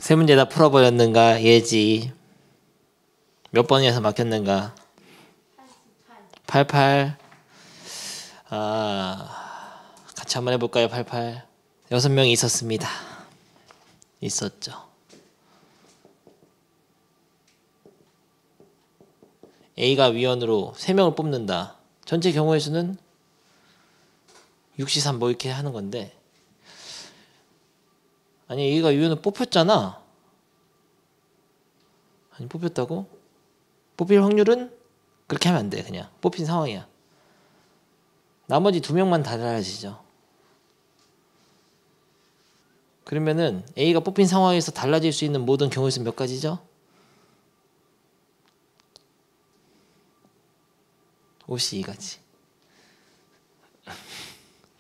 세 문제 다 풀어버렸는가? 예지. 몇 번이어서 막혔는가? 88. 같이 한번 해볼까요? 88. 6명이 있었습니다. 있었죠. A가 위원으로 3명을 뽑는다. 전체 경우의 수는 6시3 뭐 이렇게 하는 건데, 아니 A가 위원으로 뽑혔잖아. 아니 뽑혔다고? 뽑힐 확률은 그렇게 하면 안 돼. 그냥 뽑힌 상황이야. 나머지 2명만 달라지죠. 그러면은 A가 뽑힌 상황에서 달라질 수 있는 모든 경우의 수는 몇 가지죠? 52가지.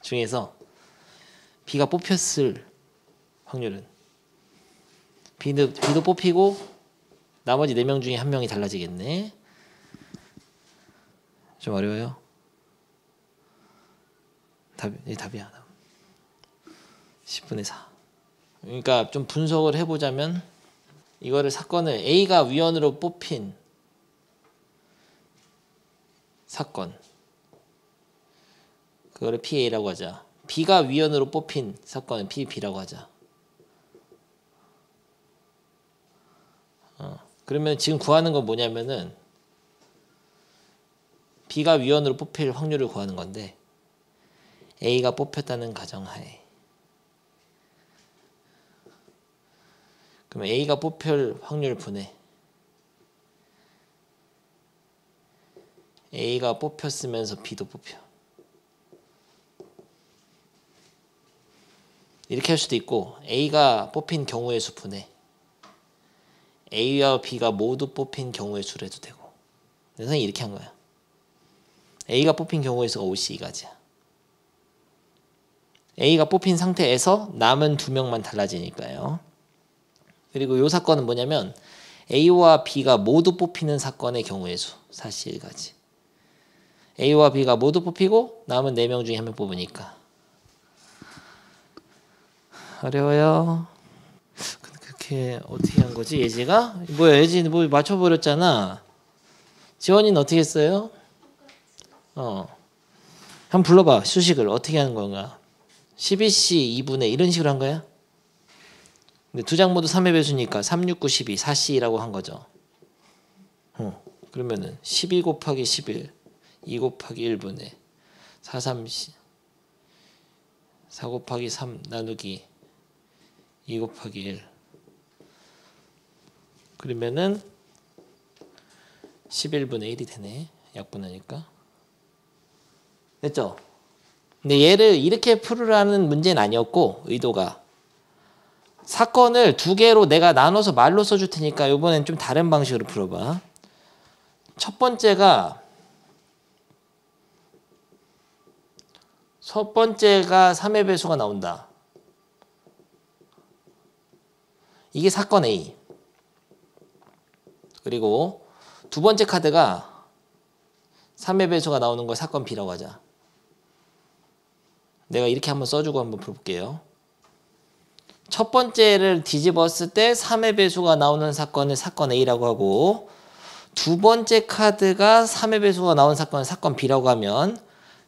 중에서 B가 뽑혔을 확률은, B도 뽑히고 나머지 4명 중에 1명이 달라지겠네. 좀 어려워요? 답이야. 10분의 4. 그러니까 좀 분석을 해보자면, 이거를 사건을 A가 위원으로 뽑힌 사건, 그거를 PA라고 하자. B가 위원으로 뽑힌 사건은 PB라고 하자. 그러면 지금 구하는 건 뭐냐면은 B가 위원으로 뽑힐 확률을 구하는 건데, A가 뽑혔다는 가정하에, 그러면 A가 뽑힐 확률 분해 A가 뽑혔으면서 B도 뽑혀. 이렇게 할 수도 있고, A가 뽑힌 경우의 수 분해 A와 B가 모두 뽑힌 경우의 수를 해도 되고. 선생님이 이렇게 한 거야. A가 뽑힌 경우의 수가 52가지야. A가 뽑힌 상태에서 남은 2명만 달라지니까요. 그리고 이 사건은 뭐냐면 A와 B가 모두 뽑히는 사건의 경우의 수 41가지. A와 B가 모두 뽑히고 남은 4명 중에 1명 뽑으니까. 어려워요. 그렇게 어떻게 한 거지? 예지가? 뭐야, 예지는 뭐 맞춰버렸잖아. 지원이는 어떻게 했어요? 한번 불러봐. 수식을 어떻게 하는 건가? 12C 2분의 이런 식으로 한 거야? 근데 두 장 모두 3의 배수니까 3, 6, 9, 12 4C라고 한 거죠. 그러면은 12 곱하기 11 2 곱하기 1분의 4, 3C 4 곱하기 3 나누기 2 곱하기 1. 그러면은 11분의 1이 되네. 약분하니까. 됐죠? 근데 얘를 이렇게 풀으라는 문제는 아니었고, 의도가 사건을 2개로 내가 나눠서 말로 써줄 테니까 이번엔 좀 다른 방식으로 풀어봐. 첫 번째가 3의 배수가 나온다. 이게 사건 A. 그리고 두 번째 카드가 3의 배수가 나오는 걸 사건 B라고 하자. 내가 이렇게 한번 써주고 한번 풀어볼게요. 첫 번째를 뒤집었을 때 3의 배수가 나오는 사건을 사건 A라고 하고, 두 번째 카드가 3의 배수가 나온 사건을 사건 B라고 하면,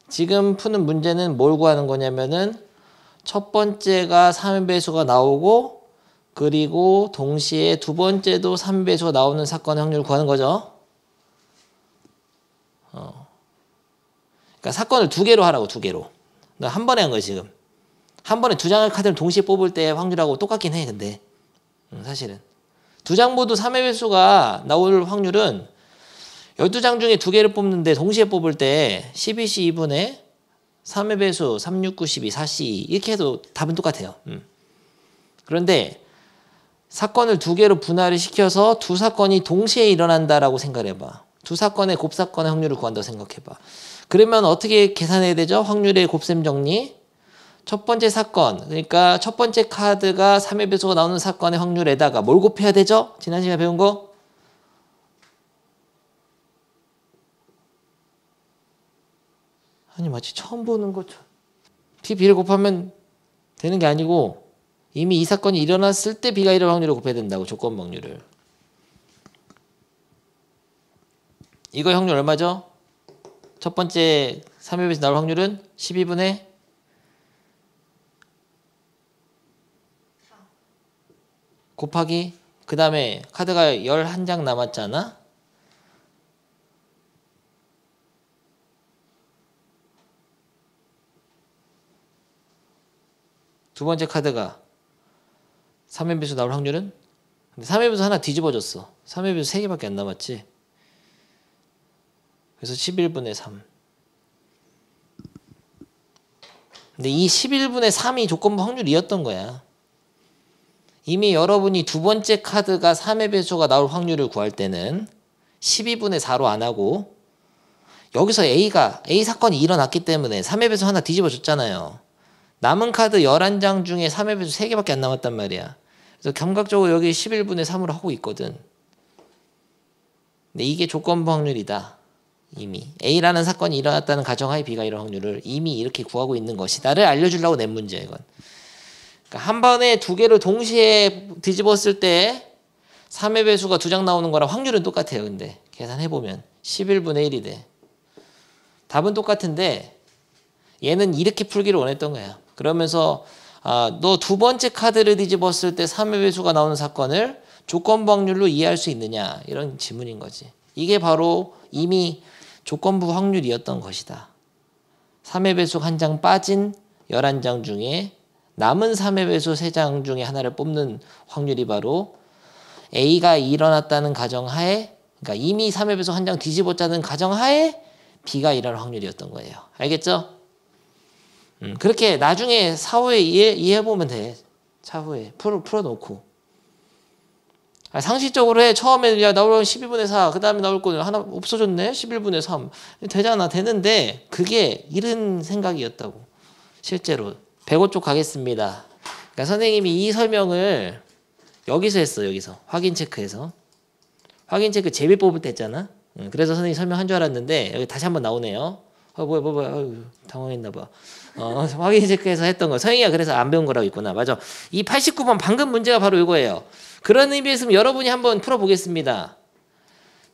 지금 푸는 문제는 뭘 구하는 거냐면은 첫 번째가 3의 배수가 나오고, 그리고 동시에 두 번째도 3의 배수가 나오는 사건의 확률을 구하는 거죠. 그러니까 사건을 2개로 하라고. 2개로. 너 한 번에 한 거야 지금. 한 번에 2장의 카드를 동시에 뽑을 때 확률하고 똑같긴 해. 근데 사실은 2장 모두 3의 배수가 나올 확률은 12장 중에 2개를 뽑는데 동시에 뽑을 때 12C 2분의 3의 배수 3, 6, 9, 12, 4C 이렇게 해도 답은 똑같아요. 그런데 사건을 2개로 분할을 시켜서 두 사건이 동시에 일어난다라고 생각해봐. 두 사건의 곱사건의 확률을 구한다고 생각해봐. 그러면 어떻게 계산해야 되죠? 확률의 곱셈 정리. 첫 번째 사건, 그러니까 첫 번째 카드가 3의 배수가 나오는 사건의 확률에다가 뭘 곱해야 되죠? 지난 시간에 배운 거? 아니 마치 처음 보는 것처럼. TB를 곱하면 되는 게 아니고 이미 이 사건이 일어났을 때 B가 일어날 확률을 곱해야 된다고, 조건부 확률을. 이거 확률 얼마죠? 첫 번째 3회 배수 나올 확률은 12분의 곱하기, 그 다음에 카드가 11장 남았잖아? 두 번째 카드가 3회 배수 나올 확률은? 근데 3회 배수 하나 뒤집어졌어. 3회 배수 3개밖에 안 남았지. 그래서 11분의 3. 근데 이 11분의 3이 조건부 확률이었던 거야. 이미 여러분이 두 번째 카드가 3의 배수가 나올 확률을 구할 때는 12분의 4로 안 하고, 여기서 A 사건이 일어났기 때문에 3의 배수 하나 뒤집어줬잖아요. 남은 카드 11장 중에 3의 배수 3개밖에 안 남았단 말이야. 그래서 감각적으로 여기 11분의 3으로 하고 있거든. 근데 이게 조건부 확률이다. 이미 A라는 사건이 일어났다는 가정하에 B가 일어날 확률을 이미 이렇게 구하고 있는 것이다를 알려주려고 낸 문제야, 이건. 그러니까 한 번에 두 개를 동시에 뒤집었을 때 3의 배수가 2장 나오는 거랑 확률은 똑같아요. 근데 계산해보면 11분의 1이 돼. 답은 똑같은데 얘는 이렇게 풀기를 원했던 거야. 그러면서 너 두 번째 카드를 뒤집었을 때 3의 배수가 나오는 사건을 조건부 확률로 이해할 수 있느냐, 이런 질문인 거지. 이게 바로 이미 조건부 확률이었던 것이다. 3의 배수 한 장 빠진 11장 중에 남은 3의 배수 3장 중에 하나를 뽑는 확률이 바로 A가 일어났다는 가정하에, 그러니까 이미 3의 배수 한 장 뒤집었다는 가정하에 B가 일어날 확률이었던 거예요. 알겠죠? 그렇게 나중에 사후에 이해해보면 돼. 차후에 풀어놓고. 상식적으로 해. 처음에 야 나올 12분의 4, 그 다음에 나올 거 하나 없어졌네. 11분의 3 되잖아. 되는데 그게 이런 생각이었다고. 실제로 105쪽 가겠습니다. 그러니까 선생님이 이 설명을 여기서 했어. 여기서 확인 체크해서. 확인 체크 제비 뽑을 때 했잖아. 그래서 선생님이 설명한 줄 알았는데 여기 다시 한번 나오네요. 뭐야 당황했나 봐. 확인 체크해서 했던 거. 선생이가 그래서 안 배운 거라고 있구나. 맞아. 이 89번 방금 문제가 바로 이거예요. 그런 의미에서 여러분이 한번 풀어보겠습니다.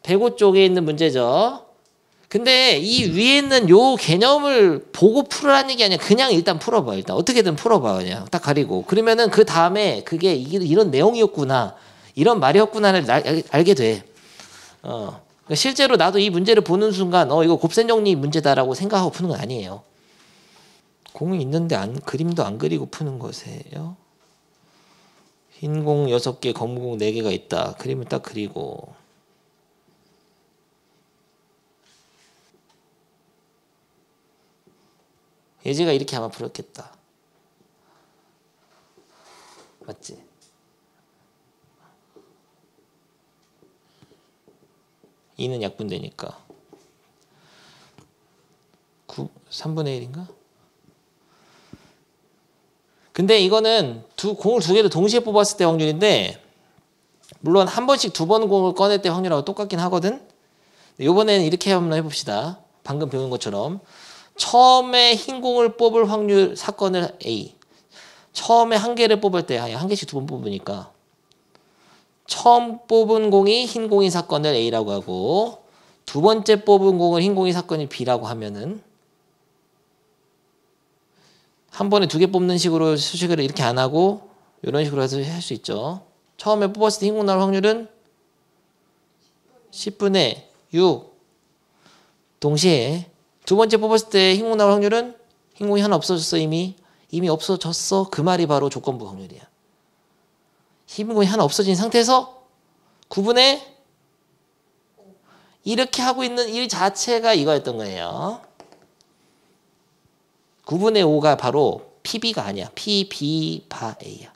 105쪽에 있는 문제죠. 근데 이 위에 있는 요 개념을 보고 풀으라는 얘기 아니야. 그냥 일단 풀어봐. 일단 어떻게든 풀어봐. 그냥 딱 가리고. 그러면은 그 다음에 그게 이런 내용이었구나, 이런 말이었구나를 알게 돼. 그러니까 실제로 나도 이 문제를 보는 순간 이거 곱셈 정리 문제다라고 생각하고 푸는 건 아니에요. 공이 있는데 그림도 안 그리고 푸는 것이에요. 흰 공 6개, 검은 공 4개가 있다. 그림을 딱 그리고. 예지가 이렇게 아마 풀었겠다. 맞지? 이는 약분되니까 3분의 1인가? 근데 이거는 공을 두 개를 동시에 뽑았을 때 확률인데, 물론 한 번씩 2번 공을 꺼낼 때 확률하고 똑같긴 하거든. 이번에는 이렇게 한번 해봅시다. 방금 배운 것처럼 처음에 흰 공을 뽑을 확률 사건을 A, 처음에 한 개를 뽑을 때 한 개씩 2번 뽑으니까 처음 뽑은 공이 흰 공인 사건을 A라고 하고, 두 번째 뽑은 공을 흰 공인 사건이 B라고 하면은 한 번에 2개 뽑는 식으로 수식을 이렇게 안 하고 이런 식으로 해서 할 수 있죠. 처음에 뽑았을 때 흰 공 나올 확률은 10분의 6. 동시에 두 번째 뽑았을 때 흰 공 나올 확률은 흰 공이 하나 없어졌어. 이미 없어졌어. 그 말이 바로 조건부 확률이야. 흰 공이 하나 없어진 상태에서 9분의 이렇게 하고 있는 일 자체가 이거였던 거예요. 9분의 5가 바로 PB가 아니야. PB 바 A야.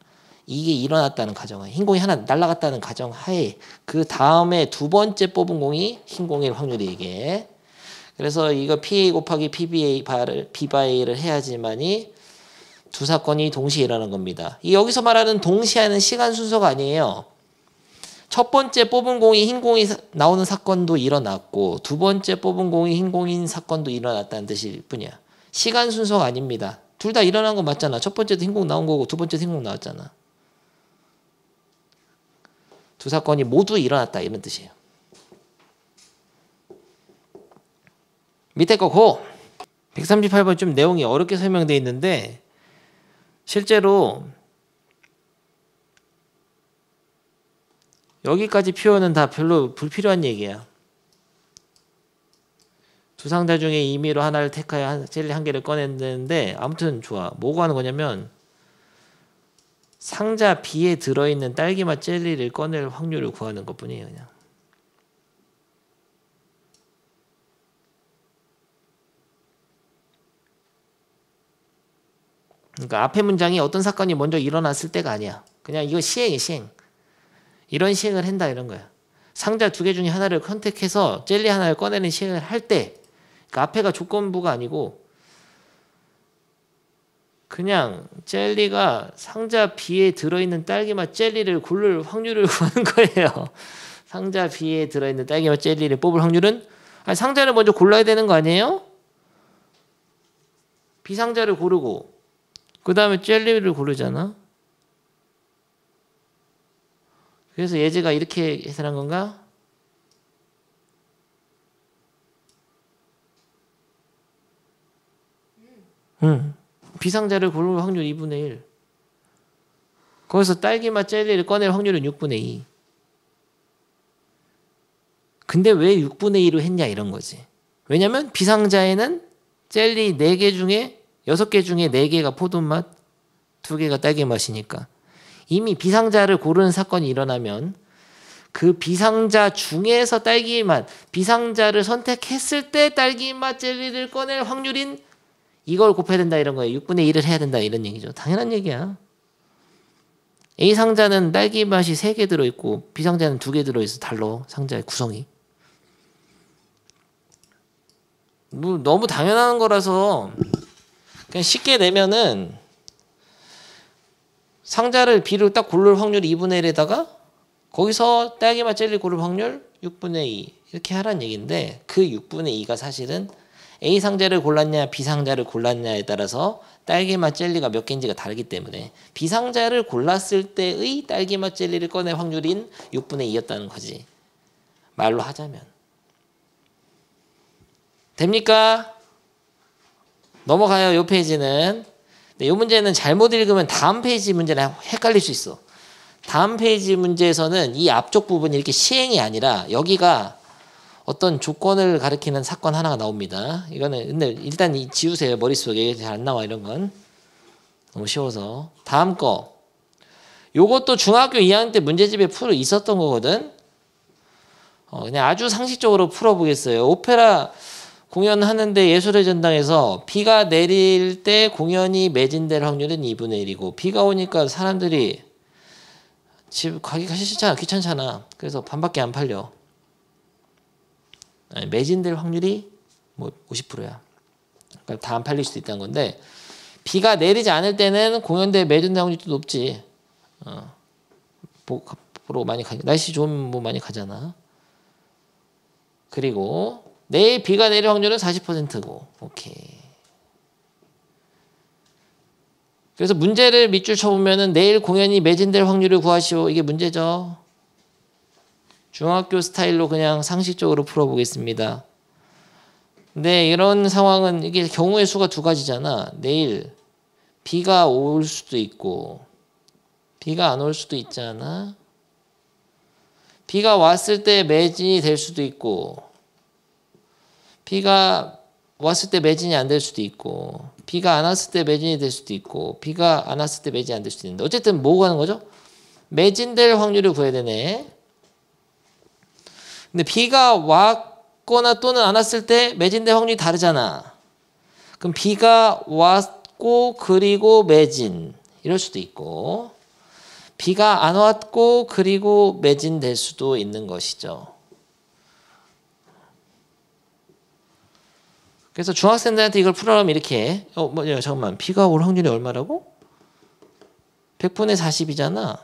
이게 일어났다는 가정하에, 흰 공이 하나 날아갔다는 가정하에 그 다음에 두 번째 뽑은 공이 흰 공일 확률이 이게. 그래서 이거 PA 곱하기 PBA 바를 B바A를 해야지만이 두 사건이 동시에 일어나는 겁니다. 이 여기서 말하는 동시에는 시간 순서가 아니에요. 첫 번째 뽑은 공이 흰 공이 나오는 사건도 일어났고, 두 번째 뽑은 공이 흰 공인 사건도 일어났다는 뜻일 뿐이야. 시간 순서가 아닙니다. 둘 다 일어난 거 맞잖아. 첫 번째도 흰 공 나온 거고 두 번째도 흰 공 나왔잖아. 두 사건이 모두 일어났다 이런 뜻이에요. 밑에 거 고! 138번 좀 내용이 어렵게 설명되어 있는데 실제로 여기까지 표현은 다 별로 불필요한 얘기야. 두 상자 중에 임의로 하나를 택하여 젤리 한 개를 꺼냈는데 아무튼 좋아. 뭐고 하는 거냐면 상자 B에 들어있는 딸기맛 젤리를 꺼낼 확률을 구하는 것뿐이에요. 그냥. 그러니까 앞에 문장이 어떤 사건이 먼저 일어났을 때가 아니야. 그냥 이거 시행이야, 시행. 이런 시행을 한다 이런 거야. 상자 두 개 중에 하나를 선택해서 젤리 하나를 꺼내는 시행을 할 때 그러니까 앞에가 조건부가 아니고 그냥 젤리가 상자 B에 들어있는 딸기맛 젤리를 고를 확률을 구하는 거예요. 상자 B에 들어있는 딸기맛 젤리를 뽑을 확률은 아니, 상자를 먼저 골라야 되는 거 아니에요? B상자를 고르고 그 다음에 젤리를 고르잖아. 그래서 예제가 이렇게 해석한 건가? B상자를 고를 확률 2분의 1. 거기서 딸기맛 젤리를 꺼낼 확률은 6분의 2. 근데 왜 6분의 2로 했냐 이런 거지. 왜냐면 B상자에는 젤리 4개 중에 6개 중에 4개가 포도맛, 2개가 딸기맛이니까 이미 B상자를 고르는 사건이 일어나면 그 B상자 중에서 딸기맛, B상자를 선택했을 때 딸기맛 젤리를 꺼낼 확률인 이걸 곱해야 된다 이런 거예요. 6분의 1을 해야 된다 이런 얘기죠. 당연한 얘기야. A상자는 딸기맛이 3개 들어있고 B상자는 2개 들어있어. 달라. 상자의 구성이. 뭐 너무 당연한 거라서 그냥 쉽게 내면은 상자를 B로 딱 고를 확률 2분의 1에다가 거기서 딸기맛 젤리 고를 확률 6분의 2 이렇게 하라는 얘기인데 그 6분의 2가 사실은 A 상자를 골랐냐 B 상자를 골랐냐에 따라서 딸기맛 젤리가 몇 개인지가 다르기 때문에 B 상자를 골랐을 때의 딸기맛 젤리를 꺼낼 확률인 6분의 2였다는 거지. 말로 하자면. 됩니까? 넘어가요. 이 페이지는. 이 문제는 잘못 읽으면 다음 페이지 문제랑 헷갈릴 수 있어. 다음 페이지 문제에서는 이 앞쪽 부분이 이렇게 시행이 아니라 여기가 어떤 조건을 가리키는 사건 하나가 나옵니다. 이거는 근데 일단 지우세요. 머릿속에 잘 안 나와 이런 건. 너무 쉬워서. 다음 거. 요것도 중학교 2학년 때 문제집에 풀어 있었던 거거든. 그냥 아주 상식적으로 풀어보겠어요. 오페라 공연하는데 예술의 전당에서 비가 내릴 때 공연이 매진될 확률은 2분의 1이고 비가 오니까 사람들이 집 가기가 싫잖아. 귀찮잖아. 그래서 반밖에 안 팔려. 매진될 확률이 뭐 50%야. 그러니까 다 안 팔릴 수도 있다는 건데 비가 내리지 않을 때는 공연대 매진될 확률이 또 높지. 보러 많이 가. 날씨 좋으면 뭐 많이 가잖아. 그리고 내일 비가 내릴 확률은 40%고. 오케이. 그래서 문제를 밑줄 쳐보면은 내일 공연이 매진될 확률을 구하시오. 이게 문제죠. 중학교 스타일로 그냥 상식적으로 풀어보겠습니다. 근데 이런 상황은 이게 경우의 수가 두 가지잖아. 내일 비가 올 수도 있고 비가 안 올 수도 있잖아. 비가 왔을 때 매진이 될 수도 있고 비가 왔을 때 매진이 안 될 수도 있고 비가 안 왔을 때 매진이 될 수도 있고 비가 안 왔을 때 매진이 안 될 수도 있는데 어쨌든 뭐가 하는 거죠? 매진될 확률을 구해야 되네. 근데 비가 왔거나 또는 안 왔을 때 매진될 확률이 다르잖아. 그럼 비가 왔고 그리고 매진 이럴 수도 있고 비가 안 왔고 그리고 매진될 수도 있는 것이죠. 그래서 중학생들한테 이걸 풀어라면 이렇게 잠깐만 비가 올 확률이 얼마라고? 100분의 40이잖아.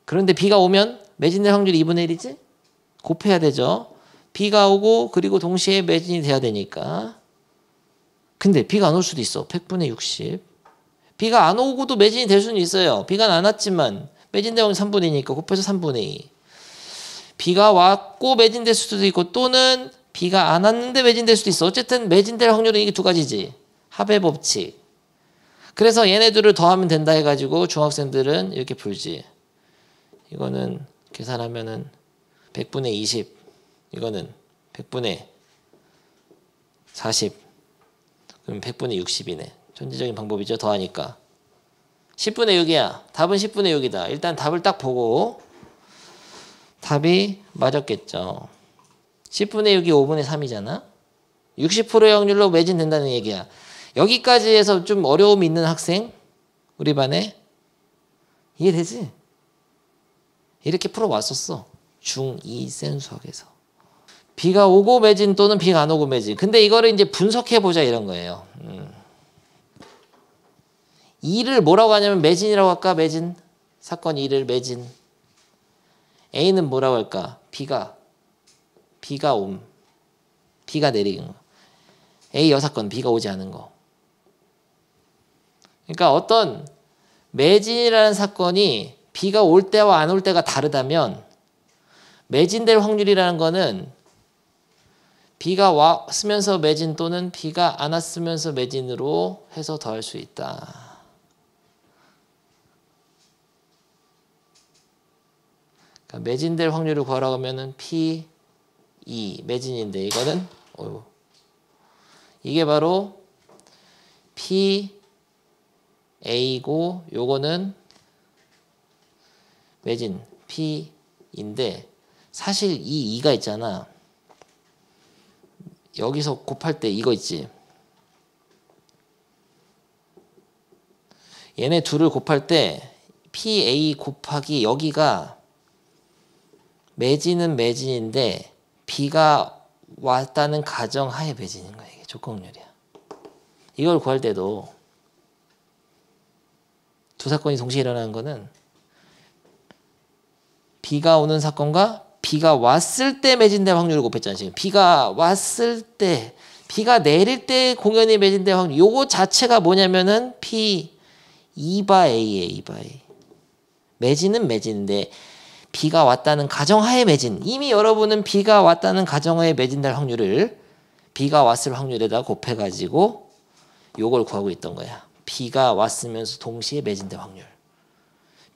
그런데 비가 오면 매진될 확률이 2분의 1이지? 곱해야 되죠. 비가 오고 그리고 동시에 매진이 돼야 되니까. 근데 비가 안 올 수도 있어. 100분의 60. 비가 안 오고도 매진이 될 수는 있어요. 비가 안 왔지만 매진될 확률 3분의 2니까 곱해서 3분의 2. 비가 왔고 매진될 수도 있고 또는 비가 안 왔는데 매진될 수도 있어. 어쨌든 매진될 확률은 이게 두 가지지. 합의 법칙. 그래서 얘네들을 더하면 된다 해가지고 중학생들은 이렇게 풀지. 이거는 계산하면은 100분의 20. 이거는 100분의 40. 그럼 100분의 60이네. 천재적인 방법이죠. 더하니까. 10분의 6이야. 답은 10분의 6이다. 일단 답을 딱 보고 답이 맞았겠죠. 10분의 6이 5분의 3이잖아. 60%의 확률로 매진된다는 얘기야. 여기까지 해서 좀 어려움이 있는 학생 우리 반에 이해되지? 이렇게 풀어왔었어. 중2 센 수학에서. 비가 오고 매진 또는 비가 안 오고 매진. 근데 이거를 이제 분석해보자 이런 거예요. 2를 뭐라고 하냐면 매진이라고 할까? 매진. 사건 2를 매진. A는 뭐라고 할까? 비가 옴. 비가 내리는 거. A 여사건 비가 오지 않은 거. 그러니까 어떤 매진이라는 사건이 비가 올 때와 안 올 때가 다르다면 매진될 확률이라는 거는 비가 왔으면서 매진 또는 비가 안 왔으면서 매진으로 해서 더할 수 있다. 그러니까 매진될 확률을 구하라고 하면은 P2 매진인데 이거는 이게 바로 P-A고 요거는 매진 P인데 사실 이 2가 있잖아. 여기서 곱할 때 이거 있지. 얘네 둘을 곱할 때 PA 곱하기 여기가 매진은 매진인데 비가 왔다는 가정하에 매진인 거야. 이게 조건률이야. 이걸 구할 때도 두 사건이 동시에 일어나는 거는 비가 오는 사건과 비가 왔을 때 매진될 확률을 곱했잖아. 지금 비가 왔을 때 비가 내릴 때 공연이 매진될 확률. 요거 자체가 뭐냐면은 P 2바 A에 2바 A. 매진은 매진인데 비가 왔다는 가정하에 매진. 이미 여러분은 비가 왔다는 가정하에 매진될 확률을 비가 왔을 확률에다 곱해가지고 요걸 구하고 있던 거야. 비가 왔으면서 동시에 매진될 확률.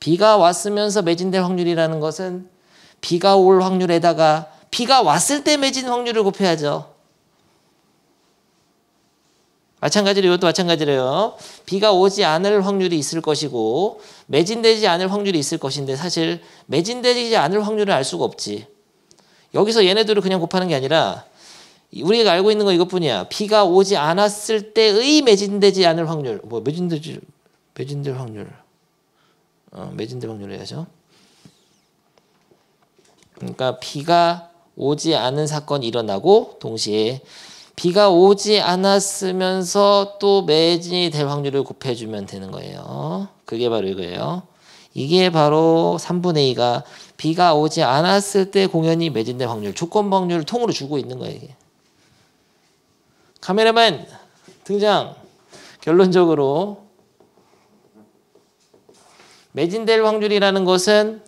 비가 왔으면서 매진될 확률이라는 것은 비가 올 확률에다가 비가 왔을 때 매진 확률을 곱해야죠. 마찬가지로 이것도 마찬가지로요. 비가 오지 않을 확률이 있을 것이고 매진되지 않을 확률이 있을 것인데 사실 매진되지 않을 확률을 알 수가 없지. 여기서 얘네들을 그냥 곱하는 게 아니라 우리가 알고 있는 거 이것뿐이야. 비가 오지 않았을 때의 매진되지 않을 확률. 매진될 확률. 매진될 확률을 해야죠. 그러니까 비가 오지 않은 사건이 일어나고 동시에 비가 오지 않았으면서 또 매진이 될 확률을 곱해주면 되는 거예요. 그게 바로 이거예요. 이게 바로 3분의 2가 비가 오지 않았을 때 공연이 매진될 확률, 조건 확률을 통으로 주고 있는 거예요. 이게. 카메라맨 등장. 결론적으로 매진될 확률이라는 것은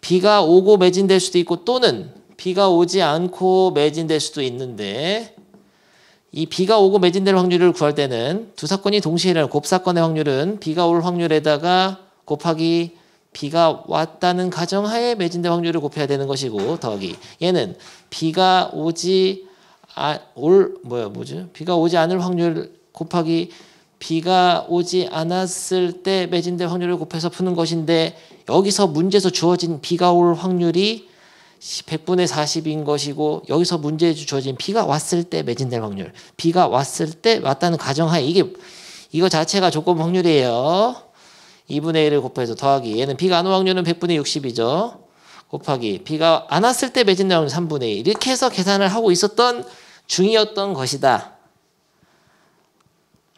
비가 오고 매진될 수도 있고 또는 비가 오지 않고 매진될 수도 있는데 이 비가 오고 매진될 확률을 구할 때는 두 사건이 동시에 일어나는 곱사건의 확률은 비가 올 확률에다가 곱하기 비가 왔다는 가정하에 매진될 확률을 곱해야 되는 것이고 더하기 얘는 비가 오지 비가 오지 않을 확률 곱하기 비가 오지 않았을 때 매진될 확률을 곱해서 푸는 것인데 여기서 문제에서 주어진 비가 올 확률이 100분의 40인 것이고 여기서 문제에 주어진 비가 왔을 때 매진될 확률. 비가 왔을 때 왔다는 가정하에 이거 자체가 조건 확률이에요. 2분의 1을 곱해서 더하기 얘는 비가 안 올 확률은 100분의 60이죠. 곱하기 비가 안 왔을 때 매진될 확률 3분의 1 이렇게 해서 계산을 하고 있었던 중이었던 것이다.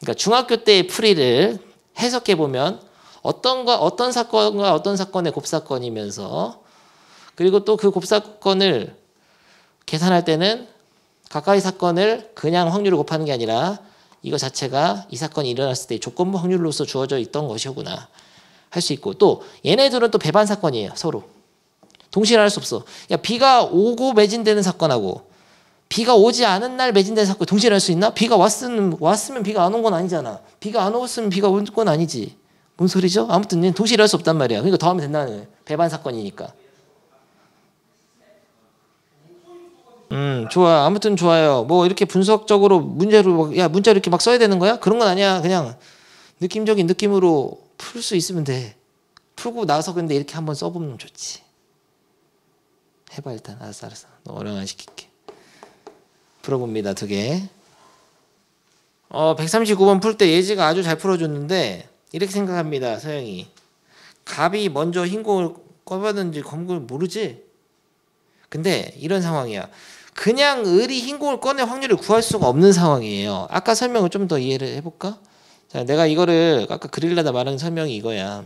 그러니까 중학교 때의 풀이를 해석해 보면 어떤 사건과 어떤 사건의 곱사건이면서 그리고 또 그 곱사건을 계산할 때는 가까이 사건을 그냥 확률을 곱하는 게 아니라 이거 자체가 이 사건이 일어났을 때 조건부 확률로서 주어져 있던 것이구나 할 수 있고 또 얘네들은 또 배반 사건이에요. 서로. 동시에 할 수 없어. 야, 비가 오고 매진되는 사건하고 비가 오지 않은 날 매진되는 사건 동시에 할 수 있나? 비가 왔으면 비가 안 온 건 아니잖아. 비가 안 왔으면 비가 온 건 아니지. 뭔 소리죠? 아무튼 얘는 동시에 할 수 없단 말이야. 그러니까 더하면 된다는 거예요. 배반 사건이니까. 좋아. 아무튼 좋아요. 뭐 이렇게 분석적으로 문제로 야 문자 이렇게 막 써야 되는 거야? 그런 건 아니야. 그냥 느낌적인 느낌으로 풀 수 있으면 돼. 풀고 나서 근데 이렇게 한번 써보면 좋지. 해봐 일단. 알았어. 너 어려운 안 시킬게. 풀어봅니다. 2개. 139번 풀 때 예지가 아주 잘 풀어줬는데 이렇게 생각합니다. 서영이. 갑이 먼저 흰공을 꺼봤는지 검을 모르지? 근데 이런 상황이야. 그냥 을이 흰공을 꺼낼 확률을 구할 수가 없는 상황이에요. 아까 설명을 좀 더 이해를 해볼까? 자, 내가 이거를 아까 그리려다 말한 설명이 이거야.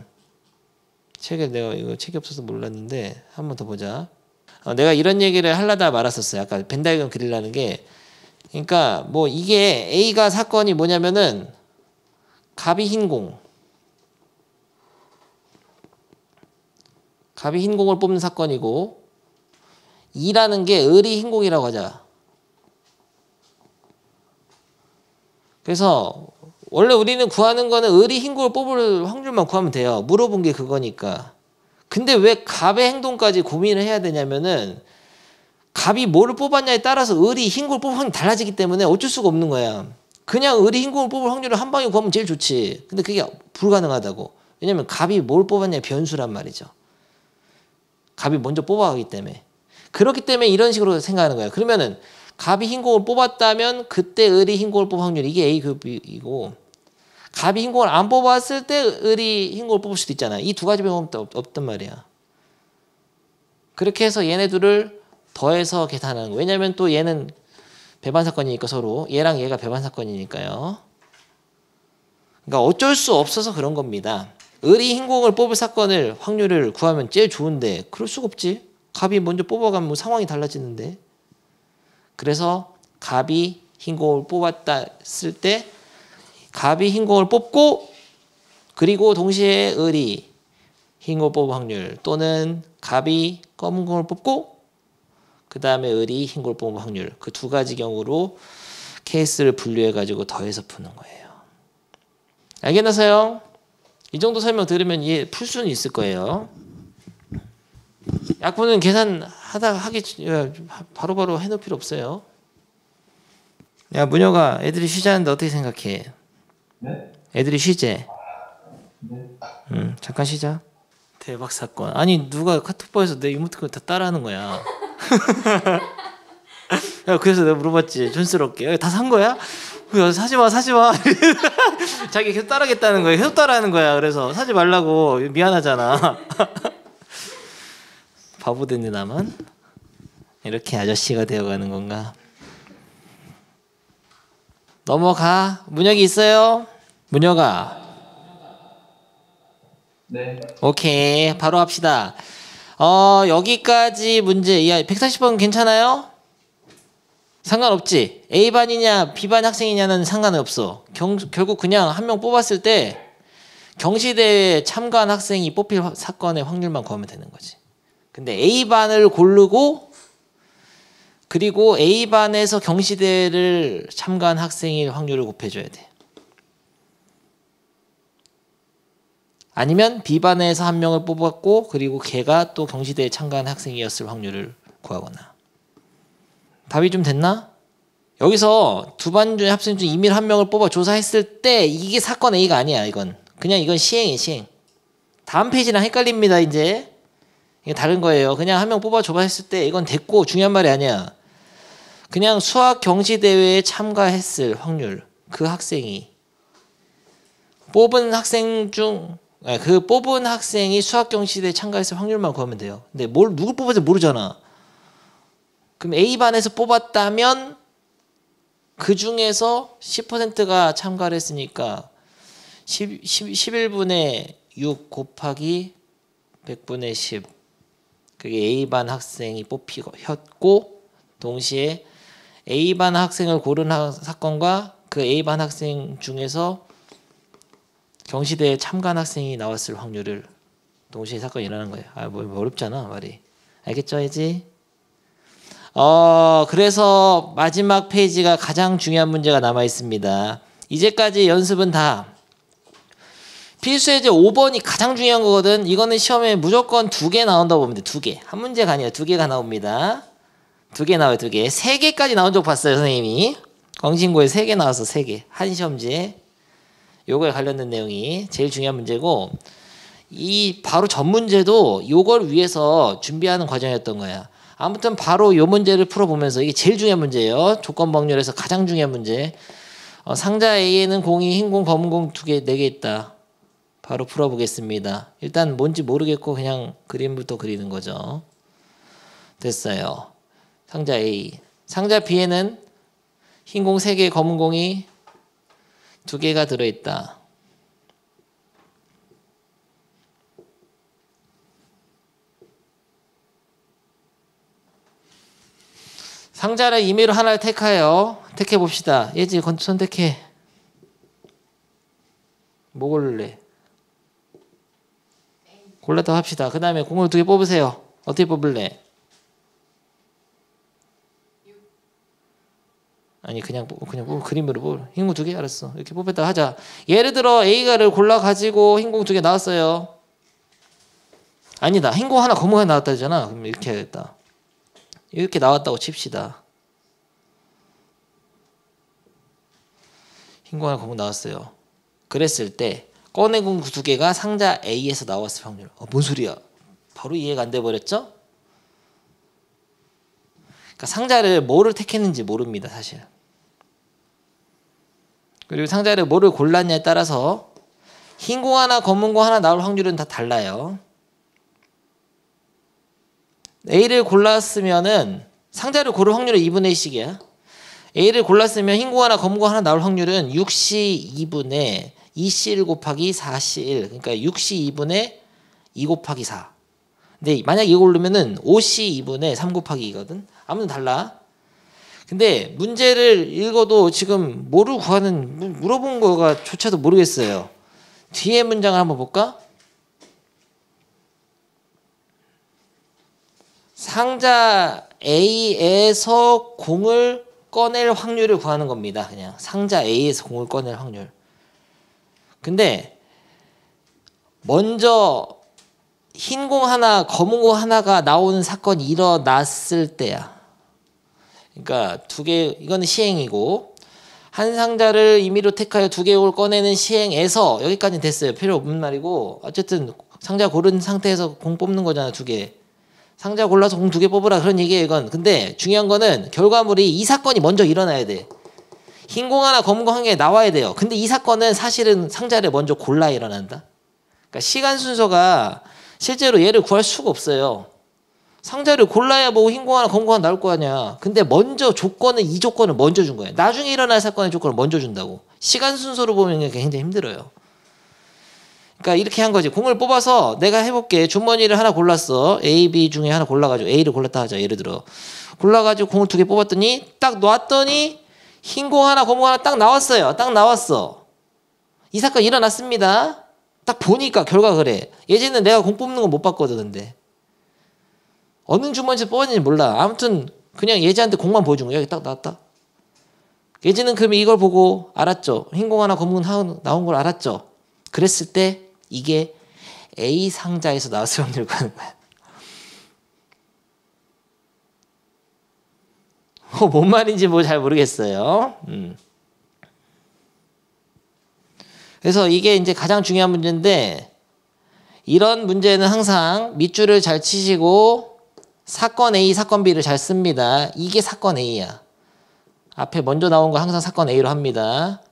내가 이거 책이 없어서 몰랐는데 한 번 더 보자. 내가 이런 얘기를 하려다 말았었어요. 아까 벤다이건 그리려는 게. 그러니까 뭐 이게 A가 사건이 뭐냐면은 갑이 흰공. 갑이 흰공을 뽑는 사건이고 2라는 게 을이 흰공이라고 하자. 그래서 원래 우리는 구하는 거는 을이 흰공을 뽑을 확률만 구하면 돼요. 물어본 게 그거니까. 근데 왜 갑의 행동까지 고민을 해야 되냐면은 갑이 뭐를 뽑았냐에 따라서 을이 흰공을 뽑을 확률이 달라지기 때문에 어쩔 수가 없는 거야. 그냥 을이 흰공을 뽑을 확률을 한 방에 구하면 제일 좋지. 근데 그게 불가능하다고. 왜냐면 갑이 뭘 뽑았냐의 변수란 말이죠. 갑이 먼저 뽑아가기 때문에. 그렇기 때문에 이런 식으로 생각하는 거야. 그러면은 갑이 흰공을 뽑았다면 그때 을이 흰공을 뽑을 확률 이게 A급이고 갑이 흰공을 안 뽑았을 때 을이 흰공을 뽑을 수도 있잖아. 이 두 가지 방법도 없단 말이야. 그렇게 해서 얘네들을 더해서 계산하는 거야. 왜냐면 또 얘는 배반 사건이니까 서로 얘랑 얘가 배반 사건이니까요. 그러니까 어쩔 수 없어서 그런 겁니다. 을이 흰공을 뽑을 사건을 확률을 구하면 제일 좋은데 그럴 수가 없지. 갑이 먼저 뽑아가면 뭐 상황이 달라지는데. 그래서 갑이 흰공을 뽑았다 했을 때 갑이 흰공을 뽑고 그리고 동시에 을이 흰공을 뽑을 확률 또는 갑이 검은 공을 뽑고 그 다음에 을이 흰공을 뽑을 확률 그 두 가지 경우로 케이스를 분류해가지고 더해서 푸는 거예요. 알겠나서요? 이 정도 설명 들으면 풀 수는 있을 거예요. 약분은 하기 바로바로 해놓을 필요 없어요. 야 문혁아, 애들이 쉬자는데 어떻게 생각해? 네? 애들이 쉬재? 네. 잠깐 쉬자. 대박 사건. 아니 누가 카톡방에서 내 이모티콘 다 따라하는 거야. 야, 그래서 내가 물어봤지 촌스럽게. 다 산 거야? 야, 사지마. 자기 계속 따라하겠다는 거야. 계속 따라하는 거야. 그래서 사지 말라고. 미안하잖아. 바보 됐네 나만. 이렇게 아저씨가 되어가는 건가? 넘어가. 문혁이 있어요? 문혁아. 네. 오케이. 바로 합시다. 여기까지 문제. 야, 140번 괜찮아요? 상관없지. A반이냐 B반 학생이냐는 상관은 없어. 결국 그냥 한 명 뽑았을 때 경시대회에 참가한 학생이 뽑힐 사건의 확률만 구하면 되는 거지. 근데 A반을 고르고 그리고 A반에서 경시대회를 참가한 학생의 확률을 곱해줘야 돼. 아니면 B반에서 한 명을 뽑았고 그리고 걔가 또 경시대회에 참가한 학생이었을 확률을 구하거나. 답이 좀 됐나? 여기서 두 반 중에 학생 중 임의로 한 명을 뽑아 조사했을 때 이게 사건 A가 아니야. 이건 시행이에요. 시행. 다음 페이지랑 헷갈립니다. 이제 이게 다른 거예요. 그냥 한 명 뽑아 조사했을 때 이건 됐고 중요한 말이 아니야. 그냥 수학 경시대회에 참가했을 확률 그 학생이 뽑은 학생 중 그 뽑은 학생이 수학 경시대회에 참가했을 확률만 구하면 돼요. 근데 누굴 뽑을지 모르잖아. 그럼 A반에서 뽑았다면 그 중에서 10%가 참가를 했으니까 11분의 6 곱하기 100분의 10 그게 A반 학생이 뽑혔고 동시에 A반 학생을 고른 사건과 그 A반 학생 중에서 경시대에 참관 학생이 나왔을 확률을 동시에 사건이 일어나는 거예요. 뭐 어렵잖아 말이. 알겠죠, 이제? 그래서 마지막 페이지가 가장 중요한 문제가 남아 있습니다. 이제까지 연습은 다 필수예제 5번이 가장 중요한 거거든. 이거는 시험에 무조건 2개 나온다고 보면 돼. 2개. 한 문제가 아니라 2개가 나옵니다. 2개 나와요, 2개. 3개까지 나온 적 봤어요, 선생님이. 광신고에 3개 나와서 3개. 한 시험지에. 요거에 관련된 내용이 제일 중요한 문제고, 이 바로 전 문제도 요걸 위해서 준비하는 과정이었던 거야. 아무튼 바로 요 문제를 풀어보면서 이게 제일 중요한 문제예요. 조건법률에서 가장 중요한 문제. 상자 A에는 공이 흰 공, 검은 공 2개, 4개 있다. 바로 풀어보겠습니다. 일단 뭔지 모르겠고 그냥 그림부터 그리는 거죠. 됐어요. 상자 A. 상자 B에는 흰 공 3개, 검은 공이 2개가 들어있다. 상자를 임의로 하나를 택하여 택해 봅시다. 예지 선택해. 뭐 고를래? 골랐다고 합시다. 그 다음에 공을 2개 뽑으세요. 어떻게 뽑을래? 아니 그냥 그림으로 뽑을. 흰공 2개 알았어. 이렇게 뽑았다 하자. 예를 들어 A가를 골라 가지고 흰공 2개 나왔어요. 아니다. 흰공 하나 검은 하나 나왔다잖아. 그럼 이렇게 해야겠다. 이렇게 나왔다고 칩시다. 흰공 하나 검은 나왔어요. 그랬을 때 꺼낸 공 2개가 상자 A에서 나왔을 확률. 뭔 소리야? 바로 이해가 안 돼 버렸죠? 그러니까 상자를 뭐를 택했는지 모릅니다, 사실. 그리고 상자를 뭐를 골랐냐에 따라서 흰 공 하나, 검은 공 하나 나올 확률은 다 달라요. A를 골랐으면은 상자를 고를 확률은 2분의 1씩이야. A를 골랐으면 흰 공 하나, 검은 공 하나 나올 확률은 6C 2분의 2C1 곱하기 4C1. 그러니까 6C 2분의 2 곱하기 4. 근데 만약 이거 고르면은 5C 2분의 3 곱하기 2거든. 아무튼 달라. 근데 문제를 읽어도 지금 뭐를 구하는 물어본 거가 조차도 모르겠어요. 뒤에 문장을 한번 볼까? 상자 A에서 공을 꺼낼 확률을 구하는 겁니다. 그냥 상자 A에서 공을 꺼낼 확률. 근데 먼저 흰 공 하나, 검은 공 하나가 나오는 사건이 일어났을 때야. 그러니까 2개, 이거는 시행이고, 한 상자를 임의로 택하여 2개 공을 꺼내는 시행에서 여기까지는 됐어요. 필요 없는 말이고, 어쨌든 상자 고른 상태에서 공 뽑는 거잖아, 2개. 상자 골라서 공 2개 뽑으라 그런 얘기예요, 이건. 근데 중요한 거는 결과물이 이 사건이 먼저 일어나야 돼. 흰 공 하나, 검은 공 한 개 나와야 돼요. 근데 이 사건은 사실은 상자를 먼저 골라 일어난다. 그러니까 시간 순서가 실제로 얘를 구할 수가 없어요. 상자를 골라야 뭐 흰 공 하나, 검은 공 하나 나올 거 아니야. 근데 먼저 조건은 이 조건을 먼저 준 거예요. 나중에 일어날 사건의 조건을 먼저 준다고. 시간 순서로 보면 굉장히 힘들어요. 그러니까 이렇게 한 거지. 공을 뽑아서 내가 해볼게. 주머니를 하나 골랐어. A, B 중에 하나 골라가지고 A를 골랐다 하자. 예를 들어. 골라가지고 공을 2개 뽑았더니 딱 놨더니 흰 공 하나, 검은 공 하나 딱 나왔어요. 딱 나왔어. 이 사건 일어났습니다. 딱 보니까 결과가 그래. 예전에는 내가 공 뽑는 거 못 봤거든. 근데 어느 주머니에서 뽑았는지 몰라. 아무튼 그냥 예지한테 공만 보여준 거야. 여기 딱 나왔다. 예지는 그러면 이걸 보고 알았죠. 흰 공 하나, 검은 공 하나 나온 걸 알았죠. 그랬을 때 이게 A 상자에서 나왔을 확률을 구하는 거야. 뭔 말인지 뭐 잘 모르겠어요. 그래서 이게 이제 가장 중요한 문제인데, 이런 문제는 항상 밑줄을 잘 치시고 사건 A, 사건 B를 잘 씁니다. 이게 사건 A야. 앞에 먼저 나온 거 항상 사건 A로 합니다.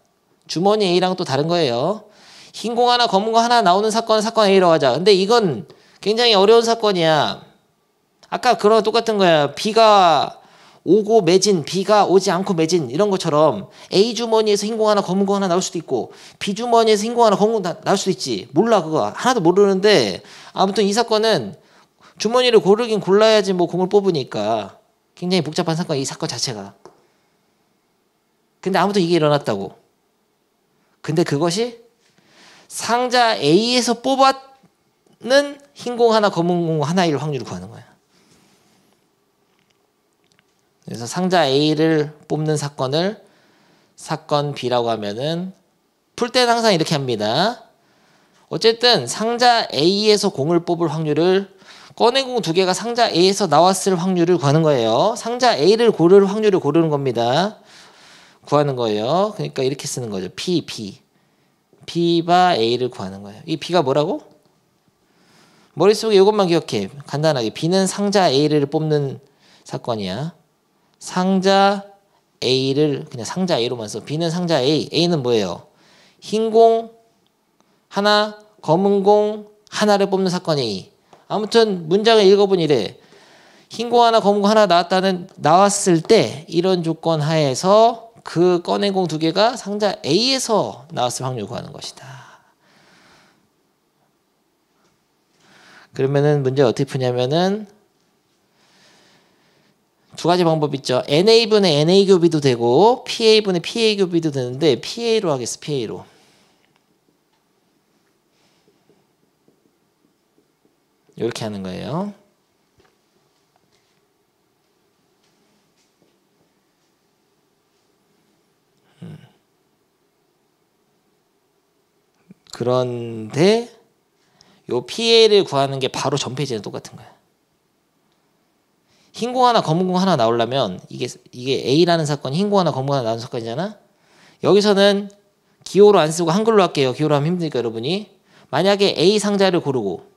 주머니 A랑 또 다른 거예요. 흰 공 하나, 검은 거 하나 나오는 사건은 사건 A로 하자. 근데 이건 굉장히 어려운 사건이야. 아까 그런 똑같은 거야. B가 오고 매진, B가 오지 않고 매진, 이런 것처럼 A 주머니에서 흰 공 하나, 검은 공 하나 나올 수도 있고, B 주머니에서 흰 공 하나, 검은 공 나올 수도 있지. 몰라, 그거 하나도 모르는데, 아무튼 이 사건은 주머니를 고르긴 골라야지 뭐 공을 뽑으니까 굉장히 복잡한 사건, 이 사건 자체가. 근데 아무튼 이게 일어났다고. 근데 그것이 상자 A에서 뽑았는 흰 공 하나, 검은 공 하나일 확률을 구하는 거야. 그래서 상자 A를 뽑는 사건을 사건 B라고 하면은 풀 때는 항상 이렇게 합니다. 어쨌든 상자 A에서 공을 뽑을 확률을 꺼낸 공 두 개가 상자 A에서 나왔을 확률을 구하는 거예요. 상자 A를 고를 확률을 고르는 겁니다. 구하는 거예요. 그러니까 이렇게 쓰는 거죠. P. B바 A를 구하는 거예요. 이 B가 뭐라고? 머릿속에 이것만 기억해. 간단하게. B는 상자 A를 뽑는 사건이야. 상자 A를 그냥 상자 A로만 써. B는 상자 A. A는 뭐예요? 흰 공 하나, 검은 공 하나를 뽑는 사건 A. 아무튼 문장을 읽어보니 이래. 흰 공 하나, 검은 공 하나 나왔을 때 이런 조건 하에서 그 꺼낸 공 두 개가 상자 A에서 나왔을 확률을 구하는 것이다. 그러면은 문제 어떻게 푸냐면은 두 가지 방법 있죠. NA분의 NA 교비도 되고 PA분의 PA 교비도 되는데 PA로 하겠어. PA로. 이렇게 하는 거예요. 그런데 요 PA를 구하는 게 바로 전 페이지랑 똑같은 거야. 흰 공 하나, 검은 공 하나 나오려면 이게 A라는 사건이 흰 공 하나, 검은 공 하나 나오는 사건이잖아. 여기서는 기호로 안 쓰고 한글로 할게요. 기호로 하면 힘드니까 여러분이. 만약에 A 상자를 고르고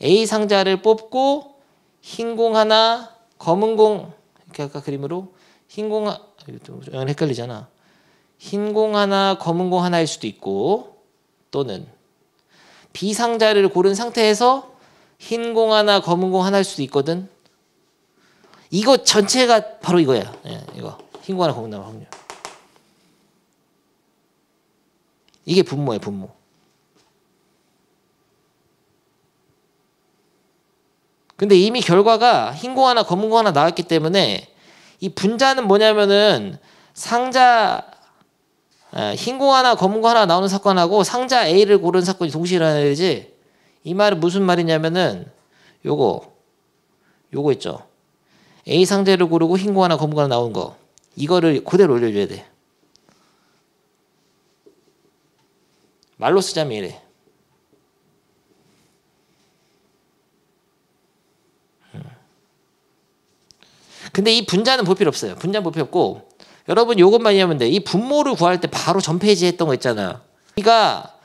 A 상자를 뽑고 흰 공 하나, 검은 공 이렇게 아까 그림으로 흰 공 헷갈리잖아. 흰 공 하나, 검은 공 하나일 수도 있고 또는 B 상자를 고른 상태에서 흰 공 하나, 검은 공 하나일 수도 있거든. 이거 전체가 바로 이거야. 예, 이거 흰 공 하나, 검은 공 하나 확률. 이게 분모예요, 분모. 근데 이미 결과가 흰 공 하나, 검은 공 하나 나왔기 때문에 이 분자는 뭐냐면은 상자 흰 공 하나, 검은 공 하나 나오는 사건하고 상자 A를 고른 사건이 동시에 일어나야 되지. 이 말은 무슨 말이냐면은 요거 있죠. A 상자를 고르고 흰 공 하나, 검은 공 하나 나온 거. 이거를 그대로 올려줘야 돼. 말로 쓰자면 이래. 근데 이 분자는 볼 필요 없어요. 분자는 볼 필요 없고 여러분 요것만 이해하면 돼. 이 분모를 구할 때 바로 전 페이지에 했던 거 있잖아. B가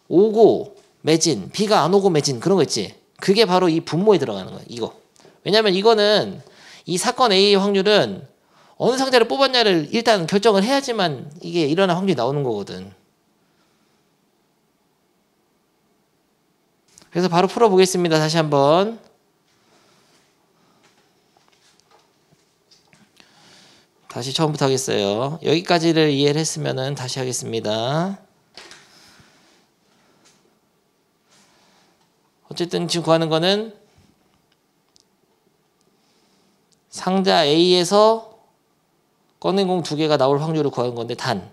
오고 매진, B가 안 오고 매진 그런 거 있지. 그게 바로 이 분모에 들어가는 거야. 이거. 왜냐면 이거는 이 사건 A의 확률은 어느 상자를 뽑았냐를 일단 결정을 해야지만 이게 일어날 확률이 나오는 거거든. 그래서 바로 풀어보겠습니다. 다시 한번. 다시 처음부터 하겠어요. 여기까지를 이해를 했으면 다시 하겠습니다. 어쨌든 지금 구하는 거는 상자 A에서 꺼낸 공 두 개가 나올 확률을 구하는 건데 단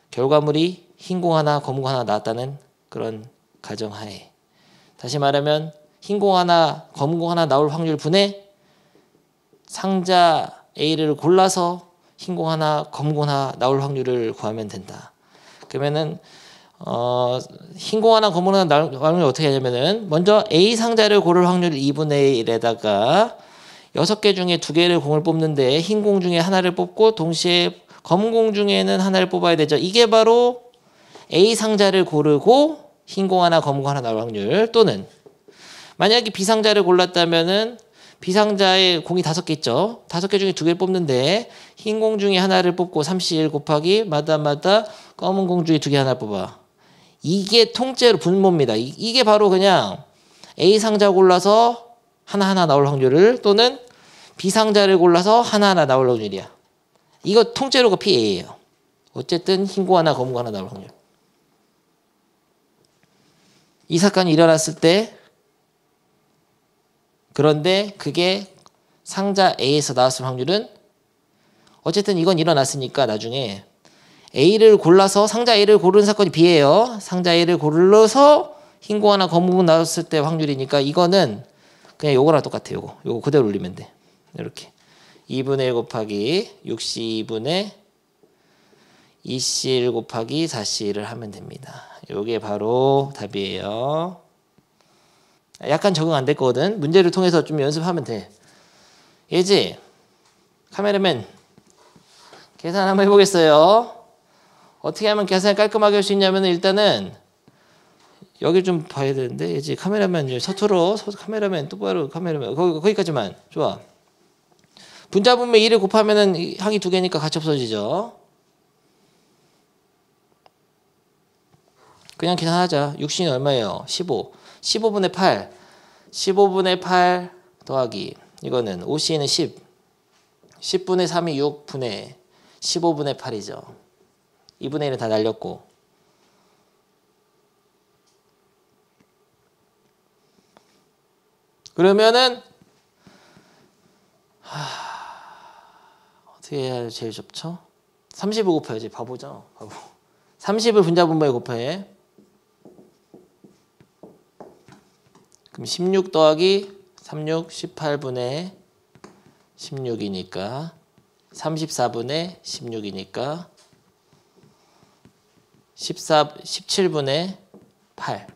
결과물이 흰 공 하나, 검은 공 하나 나왔다는 그런 가정하에 다시 말하면 흰 공 하나, 검은 공 하나 나올 확률 분의 상자 A를 골라서 흰 공 하나, 검은 공 하나 나올 확률을 구하면 된다. 그러면은 흰 공 하나, 검은 공 하나 나올 확률을 어떻게 하냐면은 먼저 A 상자를 고를 확률 2분의 1에다가 6개 중에 2개를 공을 뽑는데 흰 공 중에 하나를 뽑고 동시에 검은 공 중에는 하나를 뽑아야 되죠. 이게 바로 A 상자를 고르고 흰 공 하나, 검은 공 하나 나올 확률 또는 만약에 B 상자를 골랐다면은 B 상자에 공이 5개 있죠. 5개 중에 2개를 뽑는데 흰 공 중에 하나를 뽑고 31 곱하기 마다 검은 공 중에 2개 하나 뽑아. 이게 통째로 분모입니다. 이게 바로 그냥 A 상자 골라서 하나하나 나올 확률을 또는 B 상자를 골라서 하나하나 나올 확률이야. 이거 통째로가 PA예요. 어쨌든 흰 공 하나, 검은 공 하나 나올 확률. 이 사건이 일어났을 때 그런데 그게 상자 A에서 나왔을 확률은 어쨌든 이건 일어났으니까 나중에 A를 골라서 상자 A를 고르는 사건이 B예요. 상자 A를 골라서 흰 공 하나 검은 공 나왔을 때 확률이니까 이거는 그냥 요거랑 똑같아. 요거 그대로 올리면 돼. 이렇게 2분의 1 곱하기 6C2분의 2C1 곱하기 4C1을 하면 됩니다. 요게 바로 답이에요. 약간 적응 안 됐거든. 문제를 통해서 좀 연습하면 돼. 예지? 카메라맨 계산 한번 해보겠어요. 어떻게 하면 계산을 깔끔하게 할 수 있냐면 일단은 여기 좀 봐야 되는데 예지? 카메라맨 서툴어. 카메라맨 똑바로 카메라맨 거기까지만. 좋아. 분자분면 2를 곱하면은 항이 두 개니까 같이 없어지죠. 그냥 계산하자. 6C는 얼마예요? 15. 15분의 8. 15분의 8 더하기 이거는 5C는 10. 10분의 3이 6분의 15분의 8이죠. 2분의 1은 다 날렸고. 그러면은 어떻게 해야 제일 좋죠? 30을 곱해야지. 바보죠. 바보. 30을 분자분모에 곱해. 그럼 16 더하기 36 18분의 16이니까 34분의 16이니까 17분의 8.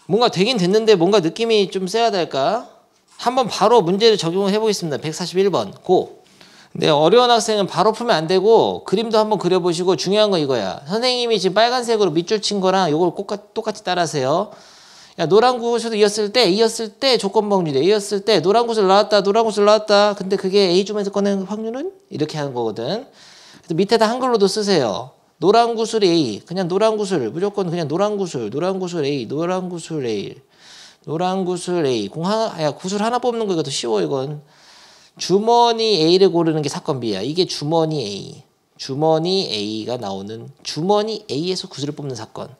뭔가 되긴 됐는데 뭔가 느낌이 좀 세야 될까? 한번 바로 문제를 적용을 해보겠습니다. 141번 고. 근데 어려운 학생은 바로 풀면 안 되고 그림도 한번 그려보시고 중요한 건 이거야. 선생님이 지금 빨간색으로 밑줄 친 거랑 이걸 똑같이 따라하세요. 야, 노란 구슬을 이었을 때 조건 확률이 A였을 때 노란 구슬 나왔다. 근데 그게 A 줌에서 꺼낸 확률은 이렇게 하는 거거든. 그래서 밑에다 한글로도 쓰세요. 노란 구슬 A, 그냥 노란 구슬, 무조건 그냥 노란 구슬 A, 노란 구슬 A. 구슬 하나 뽑는 거 이것도 쉬워 이건. 주머니 A를 고르는 게 사건 B야. 이게 주머니 A. 주머니 A가 나오는 주머니 A에서 구슬을 뽑는 사건.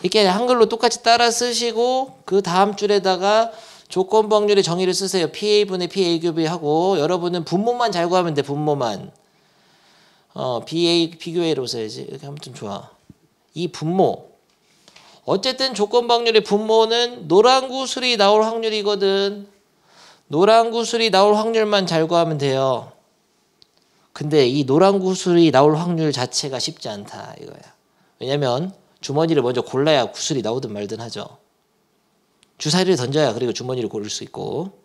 이렇게 한글로 똑같이 따라 쓰시고 그 다음 줄에다가 조건부 확률의 정의를 쓰세요. PA분의 PA규비 하고 여러분은 분모만 잘 구하면 돼. 분모만. BA 비교A로 써야지. 이렇게 하면 좀 좋아. 이 분모. 어쨌든 조건부 확률의 분모는 노란 구슬이 나올 확률이거든. 노란 구슬이 나올 확률만 잘 구하면 돼요. 근데 이 노란 구슬이 나올 확률 자체가 쉽지 않다 이거야. 왜냐면 주머니를 먼저 골라야 구슬이 나오든 말든 하죠. 주사위를 던져야 그리고 주머니를 고를 수 있고.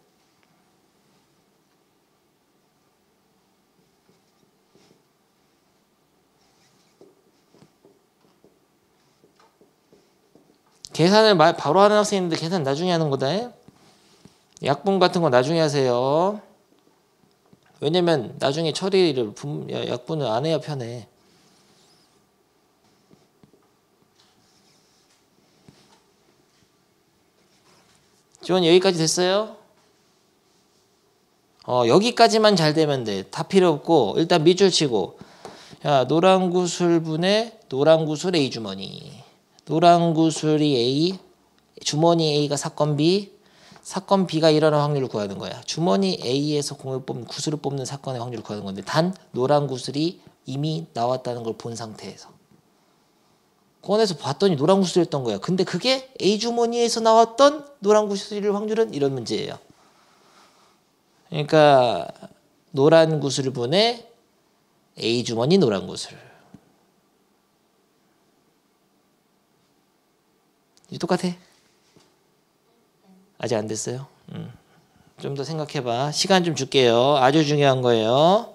계산을 바로 하는 학생인데 계산 나중에 하는 거다. 약분 같은 거 나중에 하세요. 왜냐면 나중에 처리를 약분을 안 해야 편해. 지원이 여기까지 됐어요? 여기까지만 잘 되면 돼. 다 필요 없고 일단 밑줄 치고 야 노란 구슬분의 노란 구슬 A 주머니. 노란 구슬이 A, 주머니 A가 사건 B, 사건 B가 일어날 확률을 구하는 거야. 주머니 A에서 구슬을 뽑는 사건의 확률을 구하는 건데 단 노란 구슬이 이미 나왔다는 걸 본 상태에서 꺼내서 봤더니 노란 구슬이었던 거야. 근데 그게 A 주머니에서 나왔던 노란 구슬일 확률은 이런 문제예요. 그러니까 노란 구슬분의 A 주머니 노란 구슬. 똑같아? 아직 안 됐어요? 좀 더 생각해봐. 시간 좀 줄게요. 아주 중요한 거예요.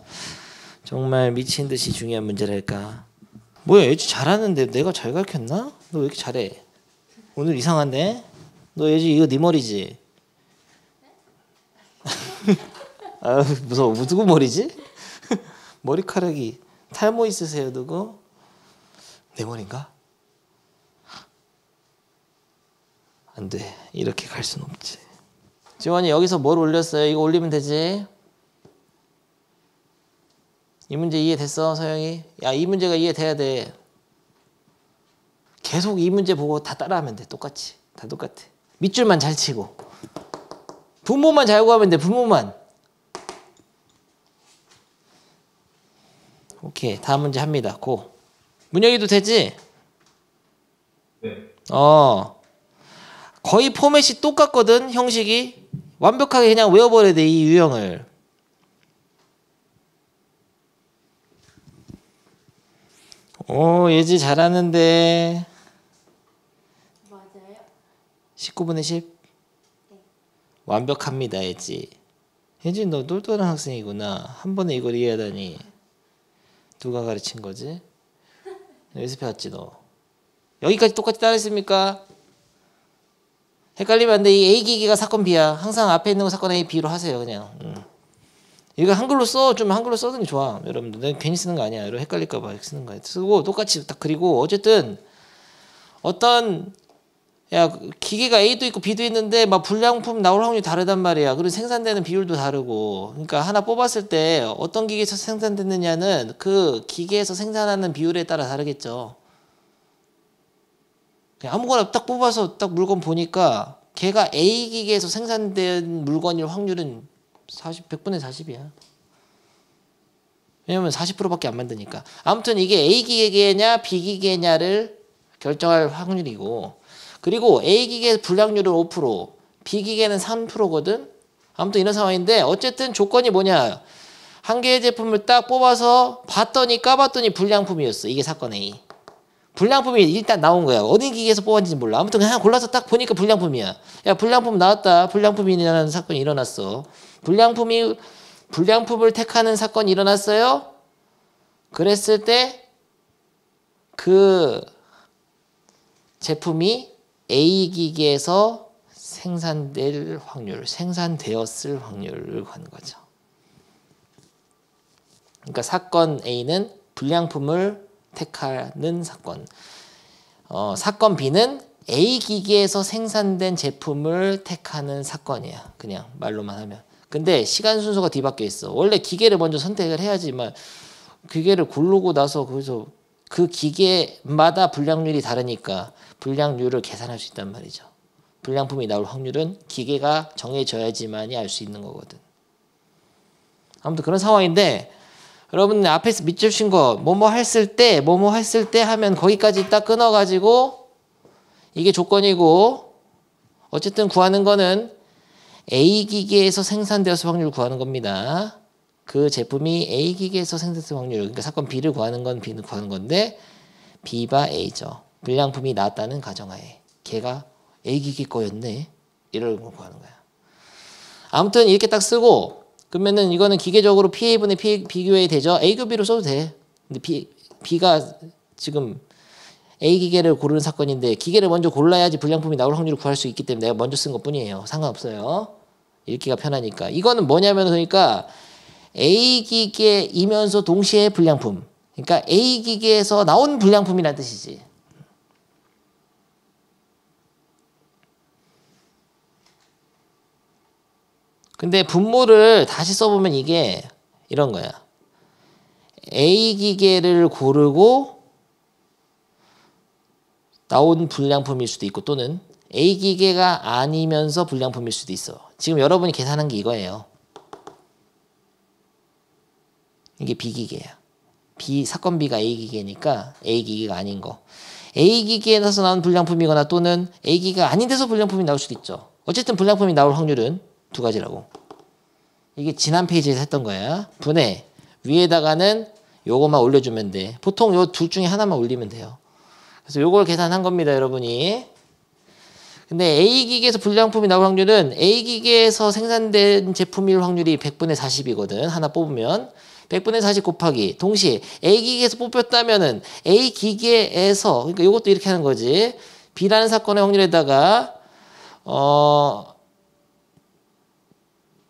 정말 미친 듯이 중요한 문제랄까. 뭐야, 예지 잘하는데 내가 잘 가르쳤나? 너 왜 이렇게 잘해? 오늘 이상한데? 너 예지 이거 네 머리지? 아 무서워. 누구 머리지? 머리카락이 탈모 있으세요 누구? 내 머리인가? 안 돼. 이렇게 갈 순 없지. 지원이 여기서 뭘 올렸어요? 이거 올리면 되지? 이 문제 이해됐어 서영이? 야 이 문제가 이해돼야 돼. 계속 이 문제 보고 다 따라하면 돼. 똑같이. 다 똑같아. 밑줄만 잘 치고 분모만 잘 구하면 돼. 분모만. 오케이. 다음 문제 합니다. 고. 문영이도 되지? 네. 거의 포맷이 똑같거든. 형식이. 완벽하게 그냥 외워버려야 돼. 이 유형을. 오, 예지 잘하는데. 맞아요? 19분의 10. 네. 완벽합니다, 예지. 예지 너 똘똘한 학생이구나. 한 번에 이걸 이해하다니. 누가 가르친 거지? 연습해왔지 너. 여기까지 똑같이 따라했습니까? 헷갈리면 안 돼. 이 A 기계가 사건 B야. 항상 앞에 있는 거 사건 A, B로 하세요 그냥. 이거 한글로 써. 좀 한글로 써는 게 좋아. 여러분들. 내가 괜히 쓰는 거 아니야. 여러분 헷갈릴까 봐 이렇게 쓰는 거야. 쓰고 똑같이 딱 그리고 어쨌든 어떤 기계가 A도 있고 B도 있는데 막 불량품 나올 확률이 다르단 말이야. 그리고 생산되는 비율도 다르고. 그러니까 하나 뽑았을 때 어떤 기계에서 생산됐느냐는 그 기계에서 생산하는 비율에 따라 다르겠죠. 그냥 아무거나 딱 뽑아서 딱 물건 보니까 걔가 A 기계에서 생산된 물건일 확률은 100분의 40이야. 왜냐면 40%밖에 안 만드니까. 아무튼 이게 A 기계냐 B 기계냐를 결정할 확률이고, 그리고 A 기계 불량률은 5%, B 기계는 3%거든. 아무튼 이런 상황인데 어쨌든 조건이 뭐냐? 한 개의 제품을 딱 뽑아서 봤더니 까봤더니 불량품이었어. 이게 사건 A. 불량품이 일단 나온 거야. 어디 기계에서 뽑았는지 몰라. 아무튼 그냥 골라서 딱 보니까 불량품이야. 야, 불량품 나왔다. 불량품이라는 사건이 일어났어. 불량품을 택하는 사건이 일어났어요. 그랬을 때 그 제품이 A 기계에서 생산될 확률, 생산되었을 확률을 구하는 거죠. 그러니까 사건 A는 불량품을 택하는 사건. 사건 B는 A 기계에서 생산된 제품을 택하는 사건이야. 그냥 말로만 하면. 근데 시간 순서가 뒤바뀌어 있어. 원래 기계를 먼저 선택을 해야지만 기계를 고르고 나서 거기서 그 기계마다 불량률이 다르니까 불량률을 계산할 수 있단 말이죠. 불량품이 나올 확률은 기계가 정해져야지만이 알 수 있는 거거든. 아무튼 그런 상황인데 여러분 앞에서 밑줄 친 거 뭐뭐 했을 때 뭐뭐 했을 때 하면 거기까지 딱 끊어가지고 이게 조건이고, 어쨌든 구하는 거는 A 기계에서 생산되었을 확률을 구하는 겁니다. 그 제품이 A 기계에서 생산될 확률, 그러니까 사건 B를 구하는 건 B는 구하는 건데 B바 A죠. 불량품이 나왔다는 가정하에 걔가 A 기계 거였네. 이걸 구하는 거야. 아무튼 이렇게 딱 쓰고 그러면은 이거는 기계적으로 PA분의 비교해야 되죠. A 교 B로 써도 돼. 근데 B가 지금 A 기계를 고르는 사건인데 기계를 먼저 골라야지 불량품이 나올 확률을 구할 수 있기 때문에 내가 먼저 쓴 것뿐이에요. 상관없어요. 읽기가 편하니까. 이거는 뭐냐면 그러니까 A 기계이면서 동시에 불량품. 그러니까 A 기계에서 나온 불량품이라는 뜻이지. 근데 분모를 다시 써보면 이게 이런 거야. A 기계를 고르고 나온 불량품일 수도 있고 또는 A 기계가 아니면서 불량품일 수도 있어. 지금 여러분이 계산한 게 이거예요. 이게 B 기계야. 사건 B가 A 기계니까 A 기계가 아닌 거. A 기계에서 나온 불량품이거나 또는 A 기계가 아닌 데서 불량품이 나올 수도 있죠. 어쨌든 불량품이 나올 확률은 두 가지라고. 이게 지난 페이지에서 했던 거야. 분해. 위에다가는 요거만 올려주면 돼. 보통 요 둘 중에 하나만 올리면 돼요. 그래서 요걸 계산한 겁니다, 여러분이. 근데 A 기계에서 불량품이 나올 확률은 A 기계에서 생산된 제품일 확률이 100분의 40이거든. 하나 뽑으면 100분의 40 곱하기 동시에 A 기계에서 뽑혔다면은 A 기계에서, 그러니까 요것도 이렇게 하는 거지. B라는 사건의 확률에다가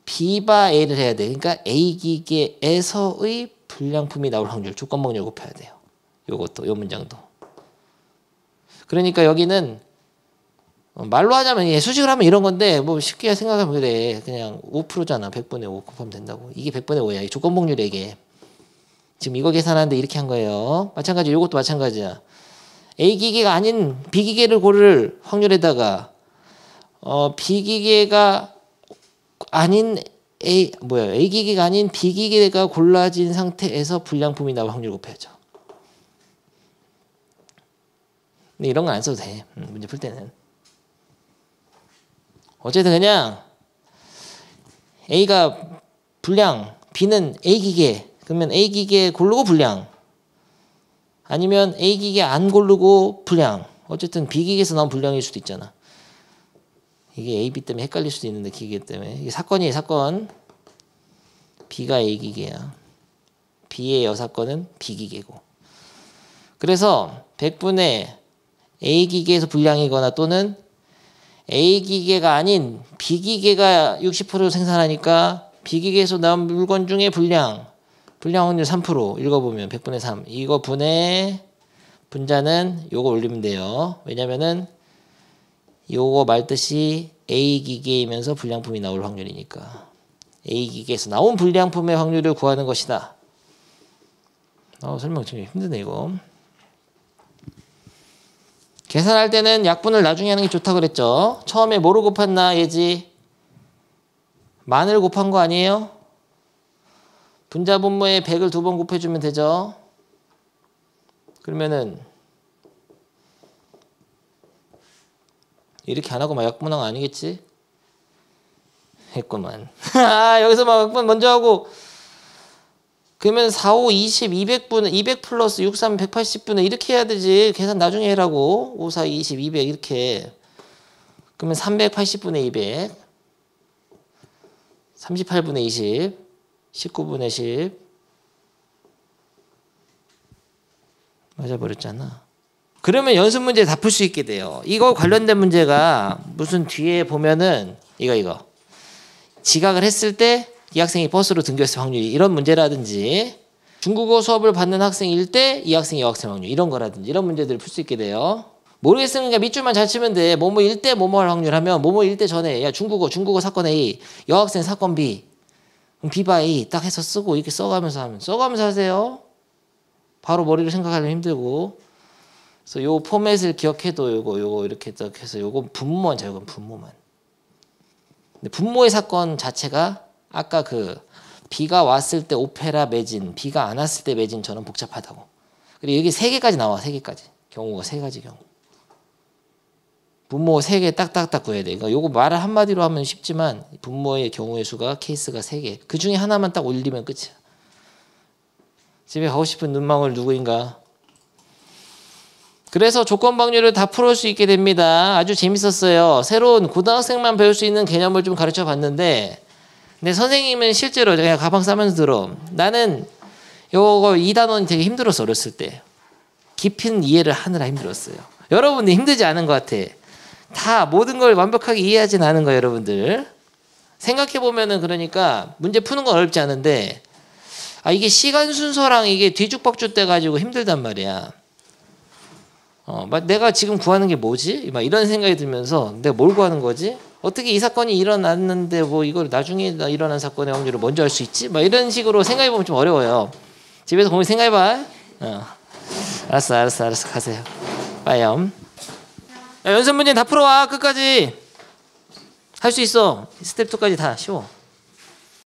B바 A를 해야 돼. 그러니까 A 기계에서의 불량품이 나올 확률, 조건방열 곱해야 돼요. 요것도, 요 문장도. 그러니까 여기는 말로 하자면 수식을 하면 이런 건데 뭐 쉽게 생각하면 그래. 그냥 5%잖아. 100분의 5 곱하면 된다고. 이게 100분의 5야. 조건복률이 이게. 지금 이거 계산하는데 이렇게 한 거예요. 마찬가지 요것도 마찬가지야. A 기계가 아닌 B 기계를 고를 확률에다가 B 기계가 아닌 A 기계가 아닌 B 기계가 골라진 상태에서 불량품이 나올 확률을 곱해야죠. 근데 이런 건 안 써도 돼. 문제 풀 때는. 어쨌든 그냥 A가 불량, B는 A 기계. 그러면 A 기계 고르고 불량. 아니면 A 기계 안 고르고 불량. 어쨌든 B 기계에서 나온 불량일 수도 있잖아. 이게 A, B 때문에 헷갈릴 수도 있는데 기계 때문에. 이게 사건이에요, 사건. B가 A 기계야. B의 여사건은 B 기계고. 그래서 100분의 A 기계에서 불량이거나 또는 A 기계가 아닌 B 기계가 60% 생산하니까 B 기계에서 나온 물건 중에 불량 확률 3% 읽어보면 100분의 3 이거 분의 분자는 요거 올리면 돼요. 왜냐면은 요거 말뜻이 A 기계이면서 불량품이 나올 확률이니까 A 기계에서 나온 불량품의 확률을 구하는 것이다. 설명 되게 힘드네 이거. 계산할 때는 약분을 나중에 하는 게 좋다 그랬죠. 처음에 뭐로 곱했나 얘지? 만을 곱한 거 아니에요? 분자 분모에 100을 2번 곱해주면 되죠. 그러면은 이렇게 안 하고 막 약분한 거 아니겠지? 했구만. 여기서 막 약분 먼저 하고 그러면 4, 5, 20, 200분의 200 플러스 6, 3, 180분의 이렇게 해야 되지. 계산 나중에 해라고. 5, 4, 20, 200 이렇게. 그러면 380분의 200. 38분의 20. 19분의 10. 맞아버렸잖아. 그러면 연습 문제 다 풀 수 있게 돼요. 이거 관련된 문제가 무슨 뒤에 보면은 이거. 지각을 했을 때 이 학생이 버스로 등교했을 확률이 이런 문제라든지 중국어 수업을 받는 학생일 때 이 학생이 여학생 확률 이런 거라든지 이런 문제들을 풀 수 있게 돼요. 모르겠으니까 밑줄만 잘 치면 돼. 뭐뭐일 때 뭐뭐 할 확률 하면 뭐뭐일 때 전에 야 중국어 사건 A 여학생 사건 B 그럼 B by 딱 해서 쓰고 이렇게 써가면서 하세요. 바로 머리로 생각하려면 힘들고 그래서 요 포맷을 기억해도 요거 이렇게 딱 해서 요건 분모만 자 요건 분모만. 근데 분모의 사건 자체가 아까 그 비가 왔을 때 오페라 매진, 비가 안 왔을 때 매진처럼 복잡하다고. 그리고 여기 3개까지 나와. 3개까지. 경우가 3가지 경우. 분모 3개 딱딱딱 구해야 돼. 그러니까 요거 말을 한마디로 하면 쉽지만 분모의 경우의 수가 케이스가 3개. 그 중에 하나만 딱 올리면 끝이야. 집에 가고 싶은 눈망울 누구인가? 그래서 조건 방류를 다 풀을 수 있게 됩니다. 아주 재밌었어요. 새로운 고등학생만 배울 수 있는 개념을 좀 가르쳐 봤는데 근데 선생님은 실제로 그냥 가방 싸면서 들어. 나는 요거 이 단원이 되게 힘들었어 어렸을 때. 깊은 이해를 하느라 힘들었어요. 여러분들 힘들지 않은 것 같아. 다 모든 걸 완벽하게 이해하진 않은 거예요 여러분들. 생각해보면은 그러니까 문제 푸는 건 어렵지 않은데 이게 시간 순서랑 이게 뒤죽박죽 돼가지고 힘들단 말이야. 내가 지금 구하는 게 뭐지? 막 이런 생각이 들면서 내가 뭘 구하는 거지? 어떻게 이 사건이 일어났는데 뭐 이걸 나중에 일어난 사건의 확률을 먼저 알 수 있지? 막 이런 식으로 생각해보면 좀 어려워요. 집에서 고민 생각해봐. 알았어 가세요. 빠이염. 연습 문제 다 풀어와 끝까지. 할 수 있어. 스텝 2까지 다 쉬워.